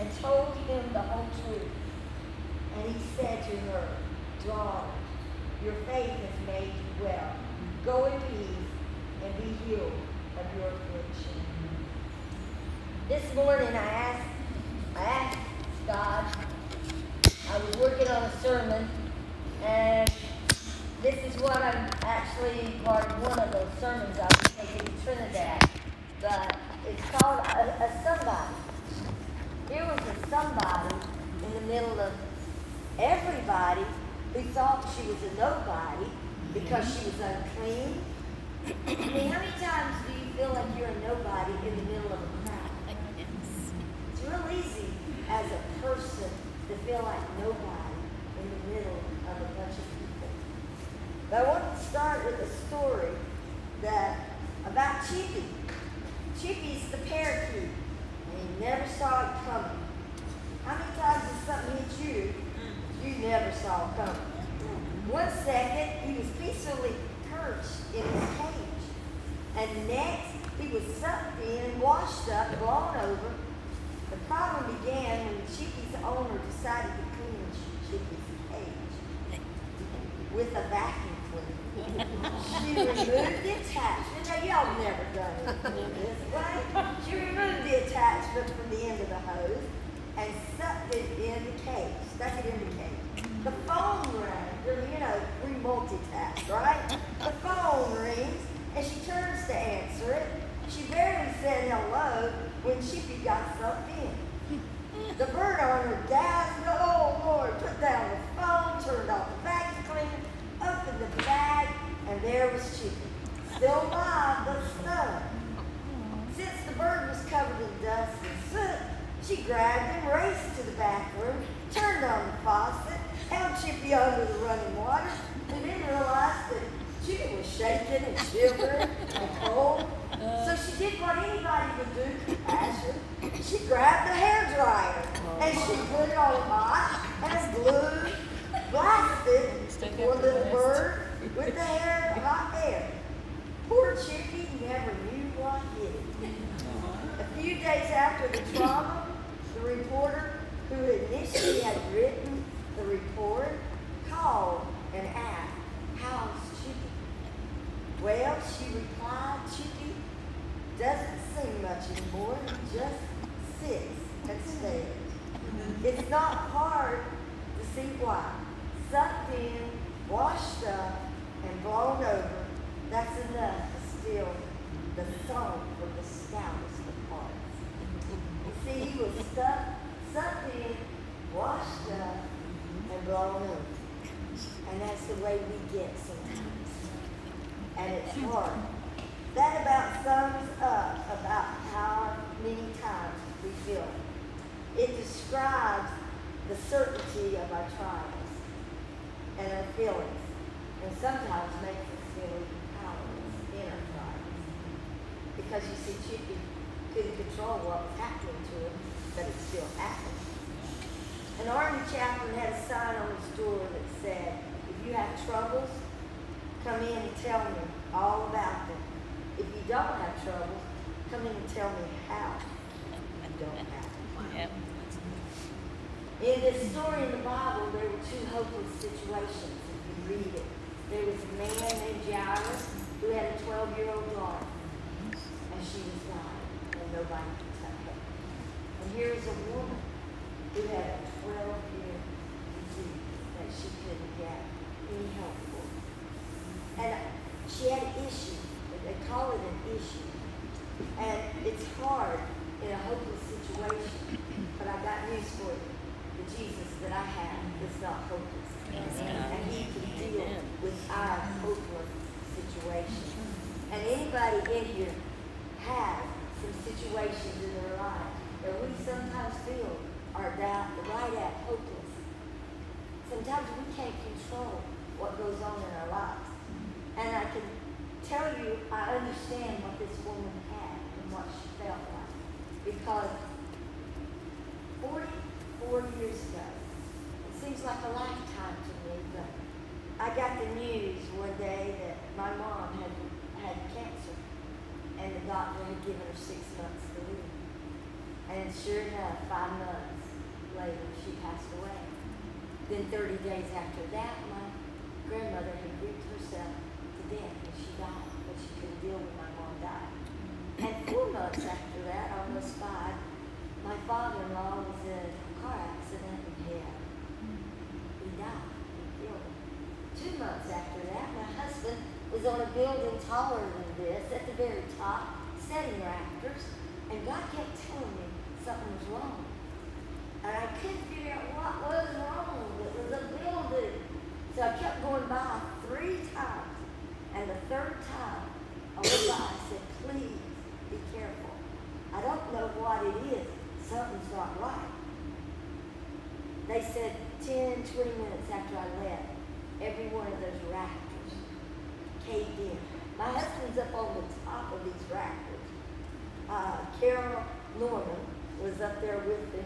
and told him the whole truth. And he said to her, "Daughter, your faith has made you well. Go in peace and be healed of your affliction." This morning I asked God. I was working on a sermon, and this is what I'm actually part of one of those sermons I was taking to Trinidad. But it's called a somebody. Here was a somebody in the middle of everybody who thought she was a nobody because she was unclean. I mean, how many times do you feel like you're a nobody in the middle of a crowd? It's real easy as a person to feel like nobody in the middle of a bunch of people. But I want to start with a story about Chippy. Chippy's the parakeet, and he never saw it coming. How many times did something hit you never saw it coming? One second, he was peacefully perched in his cage, and next, he was sucked in and washed up, blown over. The problem began when Chippy's owner decided to clean Chippy's cage with a vacuum cleaner. She removed the attachment. Now, y'all never done it this way. She removed the attachment from the end of the hose and sucked it in the cage. Stuck it in the cage. The phone rang. You know, we multitask, right? The phone rings, and she turns to answer it. She barely said hello when Chippy got sucked in. The bird owner gasped, "Oh, Lord," put down the phone, turned off the vacuum cleaner, opened the bag, and there was Chippy, still alive but stunned. Since the bird was covered in dust and soot, she grabbed him, raced to the bathroom, turned on the faucet, held Chippy under the running water, and then realized that Chippy was shaking and shivering and cold. So she did what anybody would do, compassion. She grabbed the hairdryer and she put it on hot and glued, blasted the poor little bird with the hot air. Poor Chippy never knew what hit him. A few days after the trauma, the reporter who initially had written the report called and asked, "How's Chippy?" "Well," she replied, "Chippy doesn't sing much anymore. He just sits and stares. It's not hard to see why. Sucked in, washed up, and blown over, that's enough to steal the song from the stoutest of hearts." You see, he was sucked in, washed up, and blown over. And that's the way we get sometimes. And it's hard. That about sums up about how many times we feel. It describes the certainty of our trials and our feelings, and sometimes makes us feel even powerless in our trials. Because you see, Chippy couldn't control what was happening to him, but it still happened. An army chaplain had a sign on his door that said, "If you have troubles, come in and tell me all about them. If you don't have troubles, come in and tell me how you don't have them." Yep. In this story in the Bible, there were two hopeless situations if you read it. There was a man named Jairus who had a 12-year-old daughter, and she was dying, and nobody could touch her. And here's a woman who had a 12-year disease that she couldn't get any help for. And she had an issue. They call it an issue. And it's hard in a hopeless situation. But I got news for you. The Jesus that I have is not hopeless. And he can deal with our hopeless situation. And anybody in here has some situations in their life that we sometimes feel are right at hopeless. Sometimes we can't control what goes on in our lives. And I can tell you, I understand what this woman had and what she felt like. Because 44 years ago, it seems like a lifetime to me, but I got the news one day that my mom had cancer, and the doctor had given her 6 months to live. And sure enough, 5 months later, she passed away. Then 30 days after that, my grandmother had grieved herself to death and she died, but she couldn't deal with my mom died. And 4 months after that, almost 5, my father-in-law was in a car accident and he died. He killed him. 2 months after that, my husband was on a building taller than this at the very top, setting rafters, and God kept telling me something was wrong. And I couldn't figure out what was wrong. It was a building. So I kept going by 3 times. And the 3rd time, I went by and said, please be careful. I don't know what it is. Something's not right. They said 10, 20 minutes after I left, every one of those rafters caved in. My husband's up on the top of these rafters. Carol Norman was up there with him,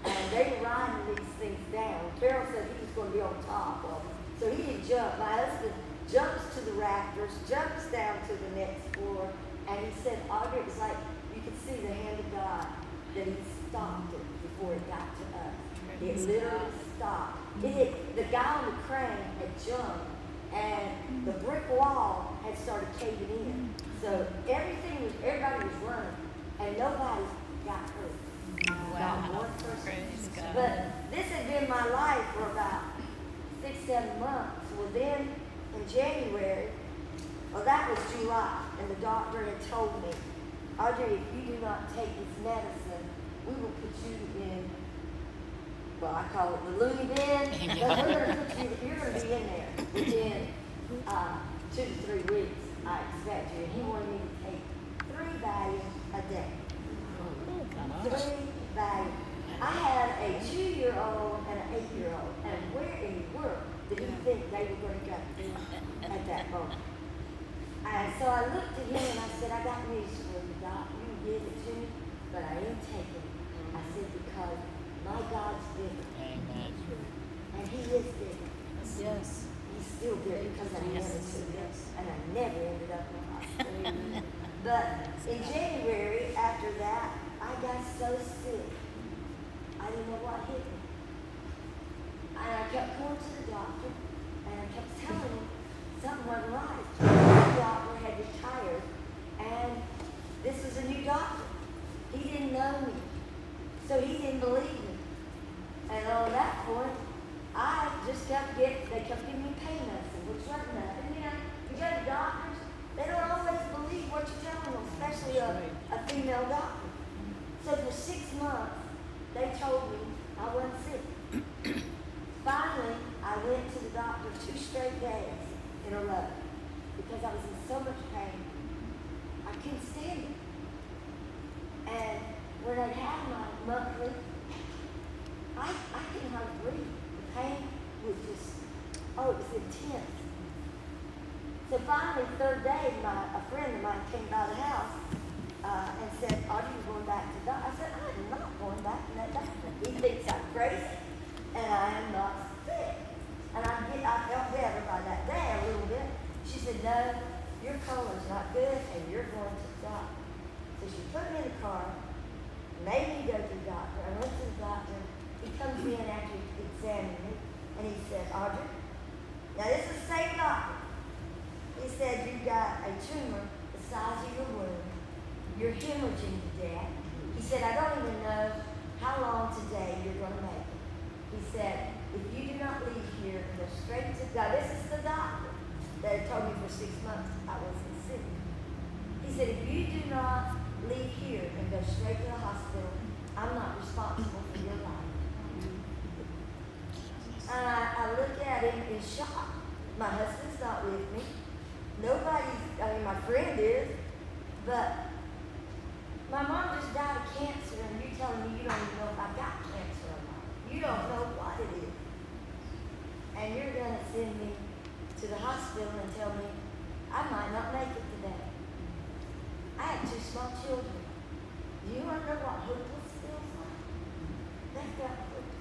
and they were riding these things down. Carol said he was going to be on top of them, so he didn't jump. My husband jumps to the rafters, jumps down to the next floor, and he said, Audrey, it was like you could see the hand of God that he stopped it before it got to us. It literally stopped. The guy on the crane had jumped, and the brick wall had started caving in. So everybody was running, and nobody got hurt. Not one person. But this had been my life for about 6-7 months. Well, then in January, that was July, and the doctor had told me, Audrey, if you do not take this medicine, we will put you in, well, I call it the loony bin, but we're going to put you, you're going to be in there within 2 to 3 weeks, I expect you. And he wanted me to take 3 Valium a day. 3 Valium. I had a 2-year-old and an 8-year-old, and where in the world did he think they were going to go at that moment? And so I looked at him and I said, I got news for you, Doc. You can give it to me, but I ain't taking it. I said, because my God's bigger. Amen. And he is bigger. Yes. He's still bigger because I never took it. And I never ended up in the hospital. But in January, after that, I got so sick. I didn't know what hit me. And I kept going to the doctor, and I kept telling him something wasn't right. The doctor had retired, and this was a new doctor. He didn't know me, so he didn't believe me. And on that point, I just they kept giving me pain medicine, which wasn't nothing. You know, you go to doctors, they don't always believe what you're telling them, especially a female doctor. So for 6 months, they told me I wasn't sick. Finally, I went to the doctor 2 straight days in a row because I was in so much pain. I couldn't stand it. And when I had my monthly, I couldn't hardly breathe. The pain was just, it was intense. So finally, the 3rd day, a friend of mine came by the house and said, Audrey, you're going back to doctor. I said, I'm not going back to that doctor. He thinks I'm crazy, and I am not sick. And I felt better by that day a little bit. She said, no, your color's not good, and you're going to the doctor. So she put me in the car, made me go to the doctor. I went to the doctor. He comes in after examining me, and he said, Audrey, now this is the same doctor. He said, you've got a tumor the size of your womb. You're hemorrhaging to death. He said, I don't even know how long today you're going to make it. He said, if you do not leave here and go straight to God, this is the doctor that had told me for 6 months I wasn't sick. He said, if you do not leave here and go straight to the hospital, I'm not responsible for your life. And I look at him in shock. My husband's not with me. My friend is, but my mom just died of cancer, and you're telling me you don't even know if I got cancer or not. You don't know what it is. And you're going to send me to the hospital and tell me I might not make it today. I have 2 small children. Do you want to know what hopeless feels like? That's got hopeless.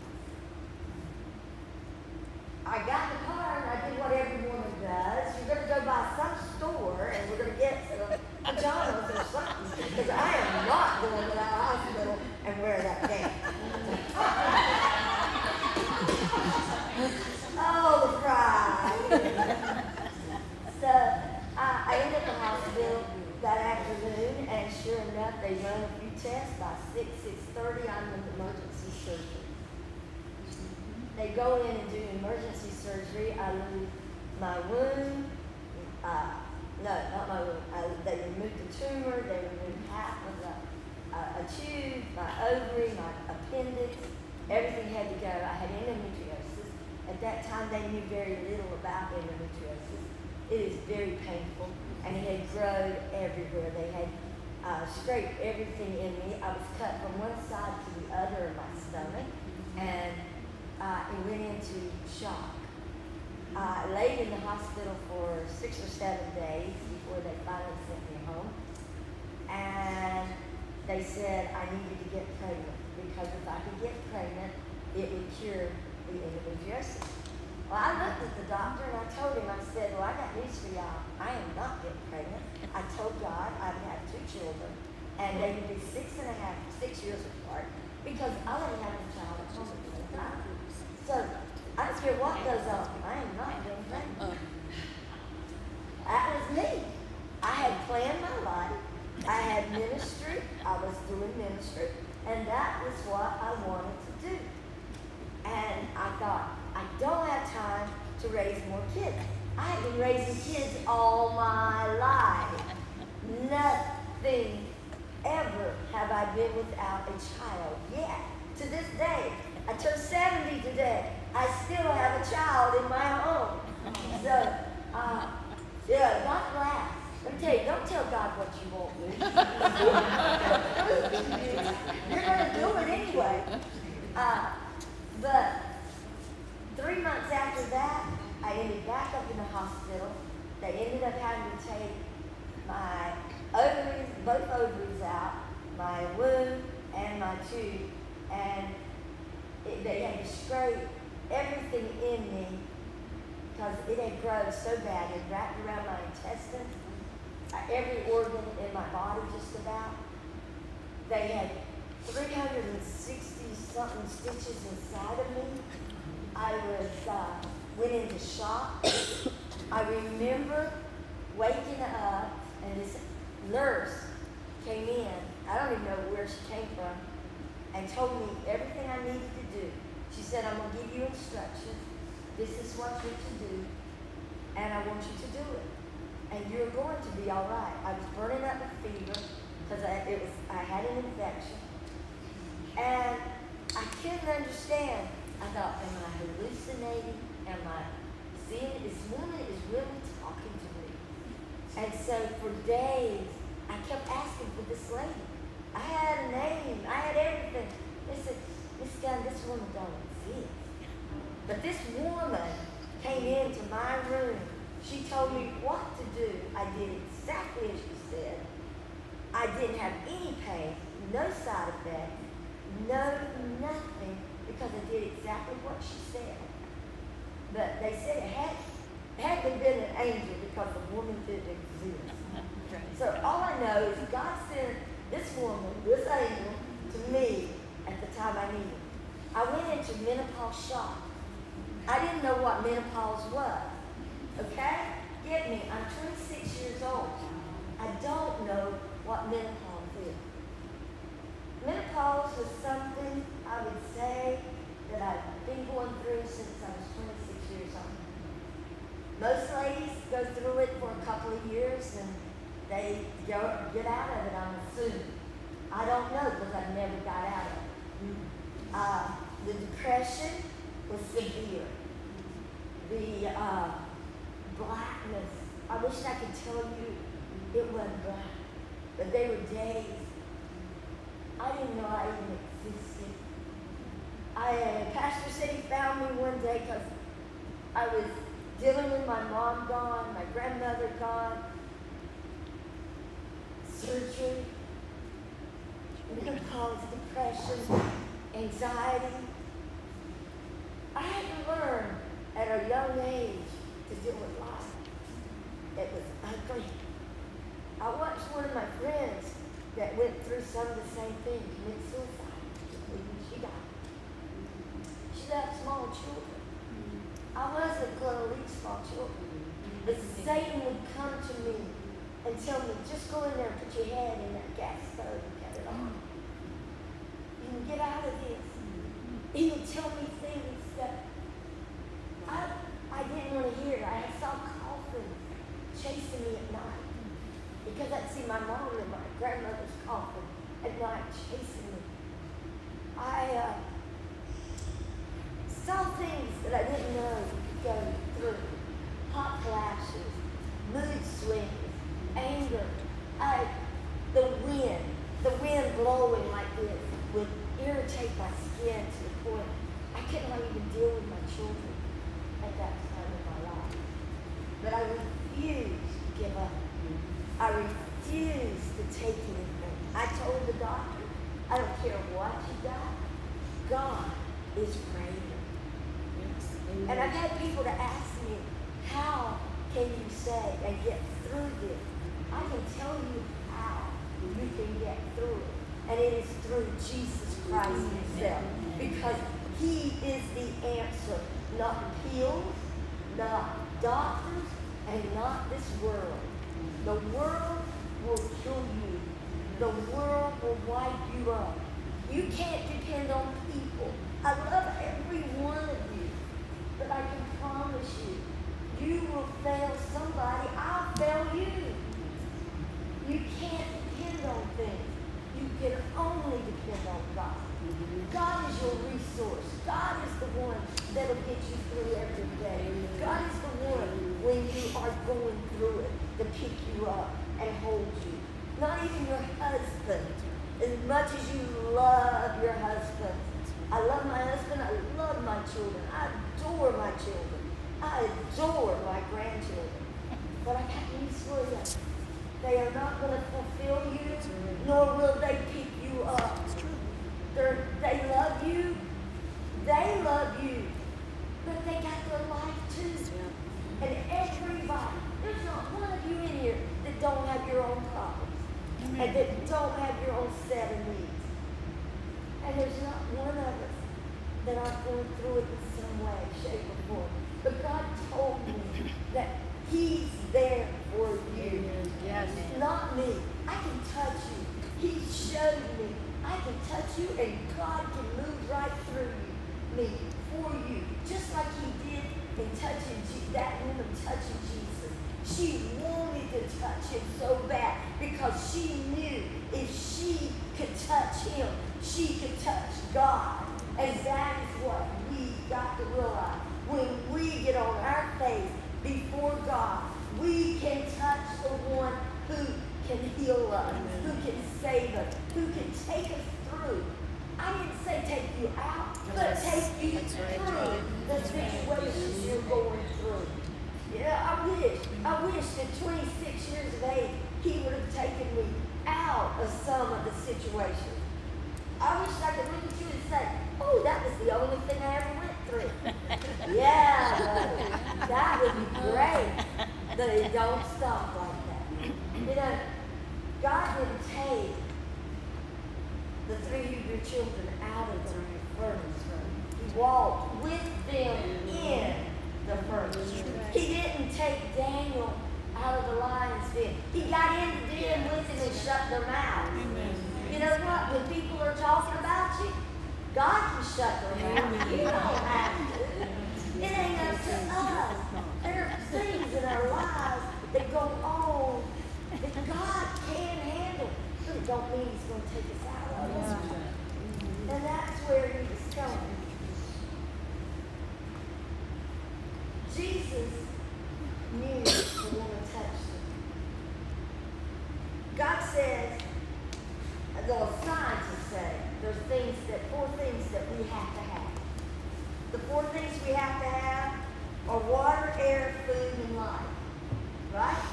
I got in the car and I did what every woman does. You're going to go by some store and we're going to get some pajamas or something. Because I am not going to that hospital and wear that thing. Oh, the pride. So I ended up in the hospital that afternoon, and sure enough, they run a few tests. By 6:30, I'm in emergency surgery. They go in and do emergency surgery. I lose my wound. No, not my wound. They removed the tumor. They removed half of a tube, my ovary, my appendix. Everything had to go. I had endometriosis. At that time, they knew very little about endometriosis. It is very painful, and it had grown everywhere. They had scraped everything in me. I was cut from one side to the other of my stomach, and it went into shock. I laid in the hospital for 6 or 7 days before they finally sent me home, and they said I needed to get pregnant because if I could get pregnant, it would cure the endometriosis. Well, I looked at the doctor and I told him, I said, well, I got news for y'all. I am not getting pregnant. I told God I'd have 2 children, and they would be 6 years apart, because I want to have a child at home at the same time. So I don't care what goes on. I am not getting pregnant. That was me. I had planned my life. I had ministry. I was doing ministry, and that was what I wanted to do. And I thought, I don't have time to raise more kids. I have been raising kids all my life. Nothing ever have I been without a child yet. To this day, I turned 70 today. I still have a child in my home. So, yeah, God bless. Let me tell you, don't tell God what you won't do. You're going to do it anyway. But 3 months after that, I ended back up in the hospital. They ended up having to take my ovaries, both ovaries out, my womb and my tube, and they had to scrape everything in me because it had grown so bad. It wrapped around my intestines, every organ in my body just about. They had 360-something stitches inside of me. I went into shock. I remember waking up, and this nurse came in. I don't even know where she came from, and told me everything I needed to do. She said, I'm going to give you instructions. This is what you're to do, and I want you to do it. And you're going to be all right. I was burning up with fever because I had an infection. And I couldn't understand. I thought, am I hallucinating? Am I seeing this woman is really talking to me? And so for days, I kept asking for this lady. I had a name. I had everything. They said, Miss Gunn, this woman don't exist. But this woman came into my room. She told me what to do. I did exactly as she said. I didn't have any pain, no side effects, nothing, because I did exactly what she said. But they said it hadn't been an angel because the woman didn't exist. So all I know is God sent this woman, this angel, to me at the time I needed. I went into menopause shock. I didn't know what menopause was. Okay? Get me. I'm 26 years old. I don't know what menopause is. Menopause was something I would say that I've been going through since I was 26 years old. Most ladies go through it for a couple of years and they get out of it, I'm assuming. I don't know because I never got out of it. The depression was severe. The blackness, I wish I could tell you it wasn't black, but they were days. I didn't know I even existed. Pastor said he found me one day because I was dealing with my mom gone, my grandmother gone, surgery, menopause, depression, anxiety. I had to learn at a young age to deal with life. It was ugly. I watched one of my friends that went through some of the same thing, commit suicide. your head in that gas stove and cut it on. You can get out of this. He'll tell me things that I didn't want to hear. I saw coffins chasing me at night. Because I'd see my mom and my grandmother's coffin at night chasing me. I saw things that I didn't know you could go through. Hot flashes, mood swings, anger. The wind blowing like this would irritate my skin to the point I could not even deal with my children at that time of my life. But I refused to give up. I refused to take anything. I told the doctor, I don't care what you got, God is greater. Yes. And I've had people to ask me, how can you say and get through this? I can tell you how you can get through it. And it is through Jesus Christ himself. Because he is the answer. Not pills, not doctors, and not this world. The world will kill you. The world will wipe you up. You can't depend on people. I love every one of you. But I can promise you, you will fail somebody. I'll fail you. You can't depend on things. You can only depend on God. God is your resource. God is the one that'll get you through every day. God is the one when you are going through it to pick you up and hold you. Not even your husband. As much as you love your husband. I love my husband. I love my children. I adore my children. I adore my grandchildren. But I got news for you. They are not going to fulfill you, nor will they pick you up. They love you. They love you. But they got their life too. And everybody, there's not one of you in here that don't have your own problems. And that don't have your own set of needs. And there's not one of us that aren't going through it in some way, shape, or form. But God told me that he's there for you. Yes. Not me. I can touch you. He showed me. I can touch you and God can move right through me for you. Just like he did in touching that woman touching Jesus. She wanted to touch him so bad because she knew if she could touch him, she could touch God. And that is what we got to realize. When we get on our face before God, we can touch the one who can heal us, who can save us, who can take us through. I didn't say take you out, but take you through the situations you're going through. Yeah, I wish at 26 years of age, he would have taken me out of some of the situations. I wish I could look at you and say, oh, that was the only thing I ever went through. Yeah, buddy, that would be great. But it don't stop like that. You know, God didn't take the three of your children out of the furnace room. He walked with them in the furnace room. He didn't take Daniel out of the lion's den. He got in the den with him and shut their mouths. You know what? When people are talking about you, God can shut their mouth. You don't have to. It ain't up to us. There are things in our lives that go on that God can handle. But it don't mean he's going to take us out of it. And that's where he was going. Jesus knew the woman touched him. God says, the scientists say, there's four things that we have to have. The four things we have to have are water, air, food, and light. Right?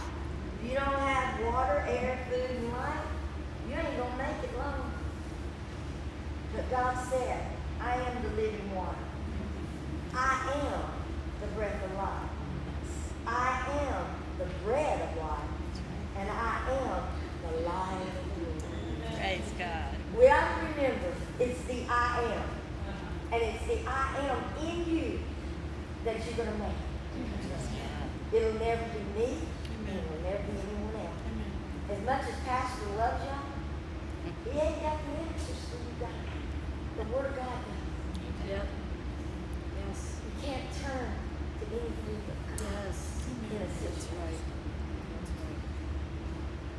If you don't have water, air, food, and light, you ain't going to make it long. But God said, I am the living water. I am the breath of life. I am the bread of life. And I am the light of the world. Praise God. We have to remember, it's the I am. And it's the I am in you that you're going to make it. It'll never be me. It will never be anyone else. as much as Pastor loves y'all, he ain't got the answers for you guys. The Word of God does. Yep. Yes. You can't turn to anything but God Yes. in a That's situation. right. That's right.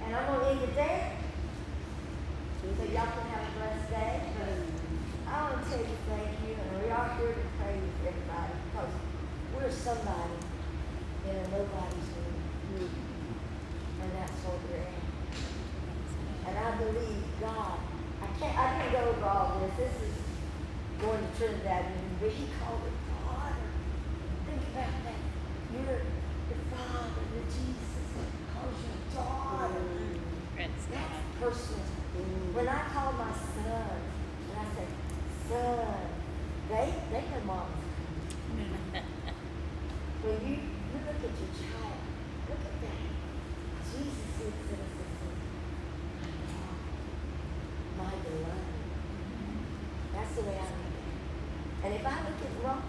And I'm going to leave it there so y'all can have a blessed day. But I want to tell you thank you. And we are here to pray with everybody because we're somebody in a nobody's room. And that's what we're in. And I believe God. I didn't go over all this. This is going to Trinidad, but he called her daughter. Think about that. Your father, your Jesus, calls you daughter. That's personal. When I call my son, and I say, son, they know mom's coming. When you look at your child, look at that. Jesus looks at us and says, my beloved. That's the way I look at it. And if I look at wrong,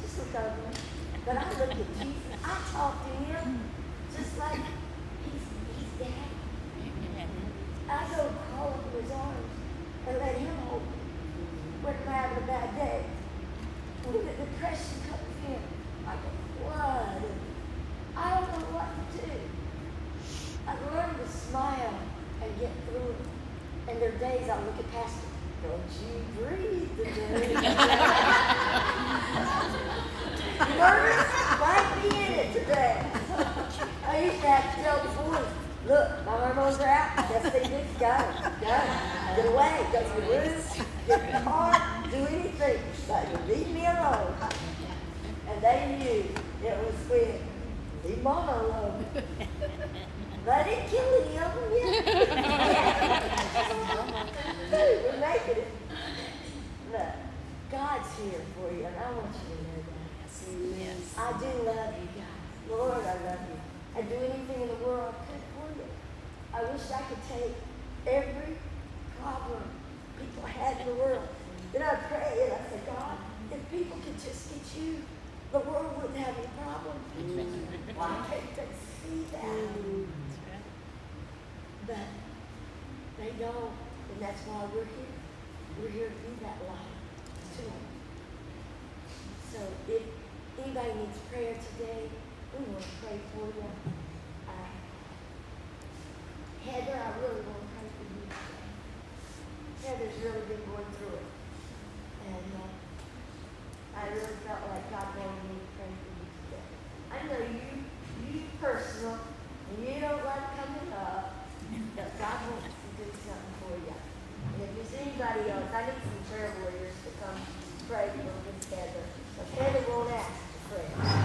just look over him. But I look at Jesus. I talk to him just like he's dad. I go crawl into his arms and let him hold me when I'm having a bad day. When the depression comes in like a flood, I don't know what to do. I've learned to smile and get through it. And there are days I look at Pastor, don't you breathe today. Nervous? Might be in it today. I used to have to tell the boys, look, my hormones are out. Best thing to do is go. Get away. Go to the room. Get in the car. Do anything. But leave me alone. And they knew it was when leave Mama alone. But I didn't kill any of them yet. We're making it. Look, God's here for you, and I want you to know that. Yes. I do love you guys. Lord, I love you. I'd do anything in the world I could for you. I wish I could take every problem people had in the world. Then I pray and I say, God, if people could just get you, the world wouldn't have any problems. Why can't they see that? But they don't, and that's why we're here. We're here to be that light to them. So if anybody needs prayer today, we want to pray for you. Heather, I really want to pray for you today. Heather's really been going through it. And I really felt like God wanted me to pray for you today. I know you personal, and you don't like coming up, but God wants to do something for you. And if there's anybody else, I need some prayer warriors to come pray for Miss Heather. But Heather won't ask for prayer.